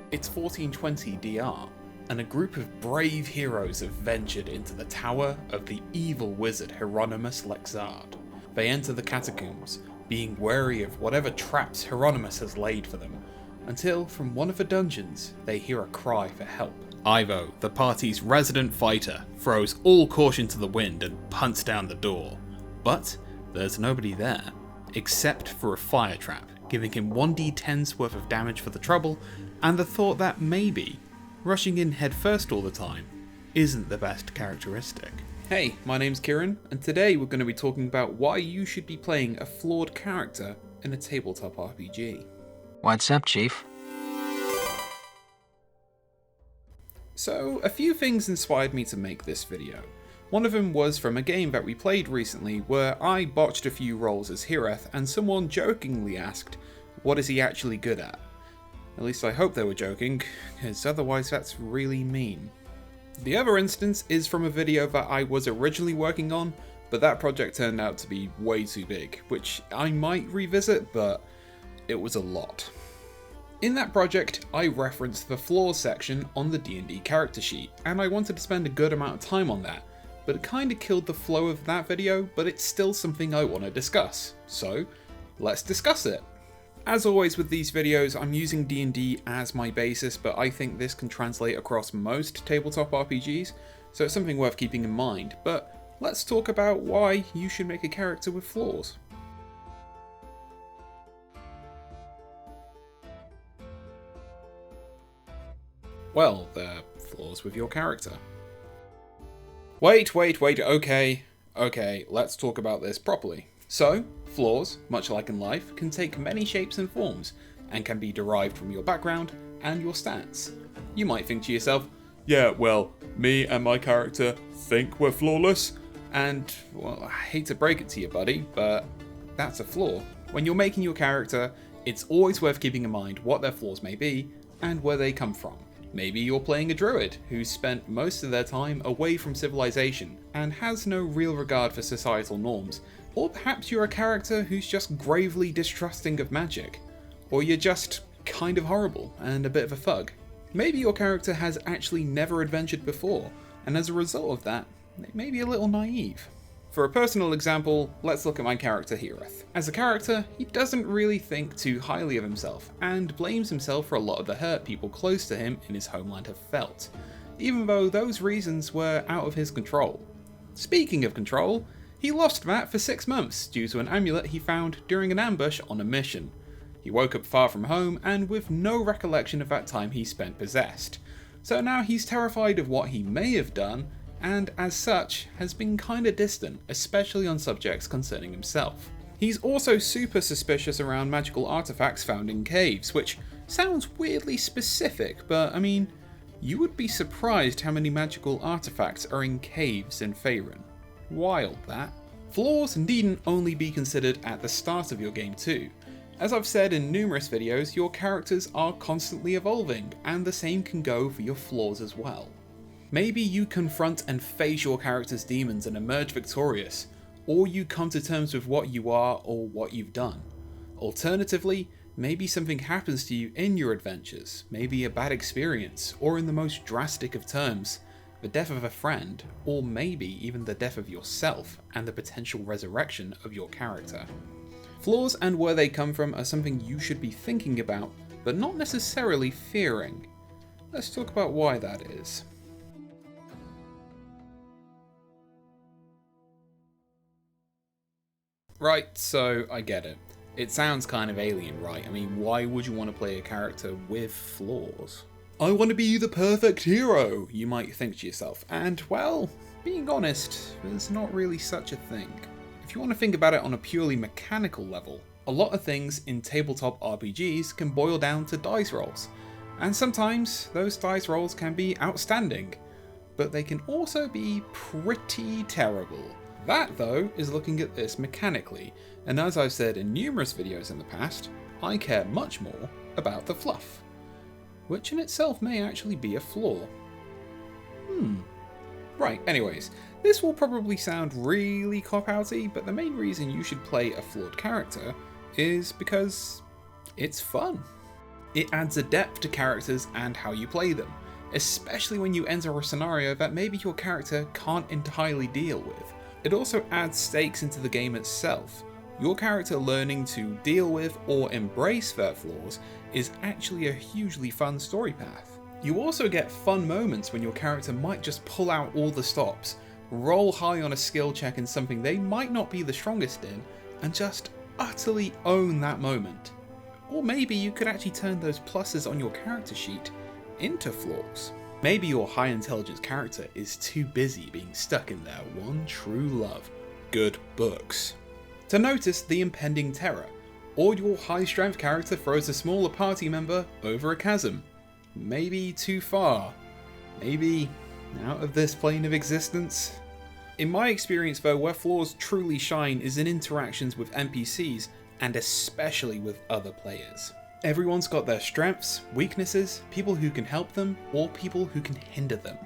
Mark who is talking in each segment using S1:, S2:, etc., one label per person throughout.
S1: It's 1420 DR, and a group of brave heroes have ventured into the tower of the evil wizard Hieronymus Lexard. They enter the catacombs, being wary of whatever traps Hieronymus has laid for them, until from one of the dungeons they hear a cry for help. Ivo, the party's resident fighter, throws all caution to the wind and punts down the door. But there's nobody there, except for a fire trap, giving him 1d10's worth of damage for the trouble, and the thought that maybe rushing in headfirst all the time isn't the best characteristic. Hey, my name's Kieran, and today we're going to be talking about why you should be playing a flawed character in a tabletop RPG.
S2: What's up, Chief?
S1: So, a few things inspired me to make this video. One of them was from a game that we played recently where I botched a few rolls as Hireth and someone jokingly asked, what is he actually good at? At least I hope they were joking, because otherwise that's really mean. The other instance is from a video that I was originally working on, but that project turned out to be way too big, which I might revisit, but it was a lot. In that project, I referenced the flaws section on the D&D character sheet, and I wanted to spend a good amount of time on that, but it kinda killed the flow of that video, but it's still something I want to discuss. So, let's discuss it. As always with these videos, I'm using D&D as my basis, but I think this can translate across most tabletop RPGs, so it's something worth keeping in mind. But let's talk about why you should make a character with flaws. Well, they're flaws with your character. Wait, okay, let's talk about this properly. So, flaws, much like in life, can take many shapes and forms, and can be derived from your background and your stats. You might think to yourself, yeah, well, me and my character think we're flawless, and, well, I hate to break it to you, buddy, but that's a flaw. When you're making your character, it's always worth keeping in mind what their flaws may be, and where they come from. Maybe you're playing a druid who's spent most of their time away from civilization, and has no real regard for societal norms. Or perhaps you're a character who's just gravely distrusting of magic. Or you're just kind of horrible and a bit of a thug. Maybe your character has actually never adventured before, and as a result of that, they may be a little naive. For a personal example, let's look at my character Hireth. As a character, he doesn't really think too highly of himself, and blames himself for a lot of the hurt people close to him in his homeland have felt, even though those reasons were out of his control. Speaking of control, he lost that for 6 months due to an amulet he found during an ambush on a mission. He woke up far from home and with no recollection of that time he spent possessed. So now he's terrified of what he may have done, and as such has been kinda distant, especially on subjects concerning himself. He's also super suspicious around magical artifacts found in caves, which sounds weirdly specific, but I mean, you would be surprised how many magical artifacts are in caves in Faerun. Wild, that. Flaws needn't only be considered at the start of your game too. As I've said in numerous videos, your characters are constantly evolving, and the same can go for your flaws as well. Maybe you confront and face your character's demons and emerge victorious, or you come to terms with what you are or what you've done. Alternatively, maybe something happens to you in your adventures, maybe a bad experience, or in the most drastic of terms, the death of a friend, or maybe even the death of yourself and the potential resurrection of your character. Flaws and where they come from are something you should be thinking about, but not necessarily fearing. Let's talk about why that is. Right, so I get it. It sounds kind of alien, right? I mean, why would you want to play a character with flaws? I want to be the perfect hero, you might think to yourself. And, well, being honest, there's not really such a thing. If you want to think about it on a purely mechanical level, a lot of things in tabletop RPGs can boil down to dice rolls. And sometimes those dice rolls can be outstanding, but they can also be pretty terrible. That, though, is looking at this mechanically, and as I've said in numerous videos in the past, I care much more about the fluff, which in itself may actually be a flaw. Right, anyways, this will probably sound really cop-outy, but the main reason you should play a flawed character is because it's fun. It adds a depth to characters and how you play them, especially when you enter a scenario that maybe your character can't entirely deal with. It also adds stakes into the game itself. Your character learning to deal with or embrace their flaws is actually a hugely fun story path. You also get fun moments when your character might just pull out all the stops, roll high on a skill check in something they might not be the strongest in, and just utterly own that moment. Or maybe you could actually turn those pluses on your character sheet into flaws. Maybe your high intelligence character is too busy being stuck in their one true love, good books, to notice the impending terror, or your high strength character throws a smaller party member over a chasm. Maybe too far. Maybe out of this plane of existence. In my experience though, where flaws truly shine is in interactions with NPCs and especially with other players. Everyone's got their strengths, weaknesses, people who can help them, or people who can hinder them.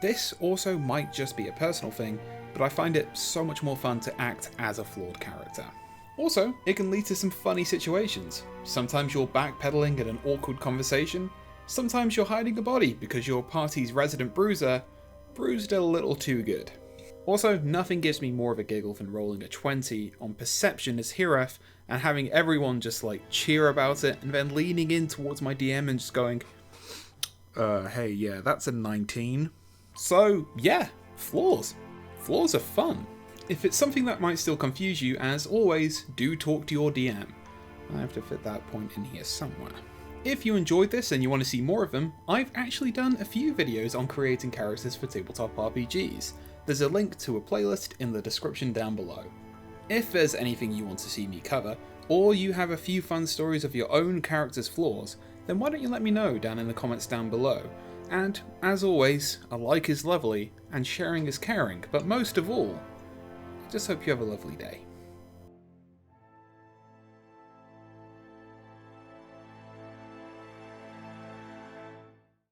S1: This also might just be a personal thing, but I find it so much more fun to act as a flawed character. Also, it can lead to some funny situations. Sometimes you're backpedaling in an awkward conversation, sometimes you're hiding a body because your party's resident bruiser bruised a little too good. Also, nothing gives me more of a giggle than rolling a 20 on perception as Hiref and having everyone just like cheer about it and then leaning in towards my DM and just going, hey, yeah, that's a 19. So, yeah, flaws. Flaws are fun. If it's something that might still confuse you, as always, do talk to your DM. I have to fit that point in here somewhere. If you enjoyed this and you want to see more of them, I've actually done a few videos on creating characters for tabletop RPGs. There's a link to a playlist in the description down below. If there's anything you want to see me cover, or you have a few fun stories of your own character's flaws, then why don't you let me know down in the comments down below. And, as always, a like is lovely, and sharing is caring, but most of all, I just hope you have a lovely day.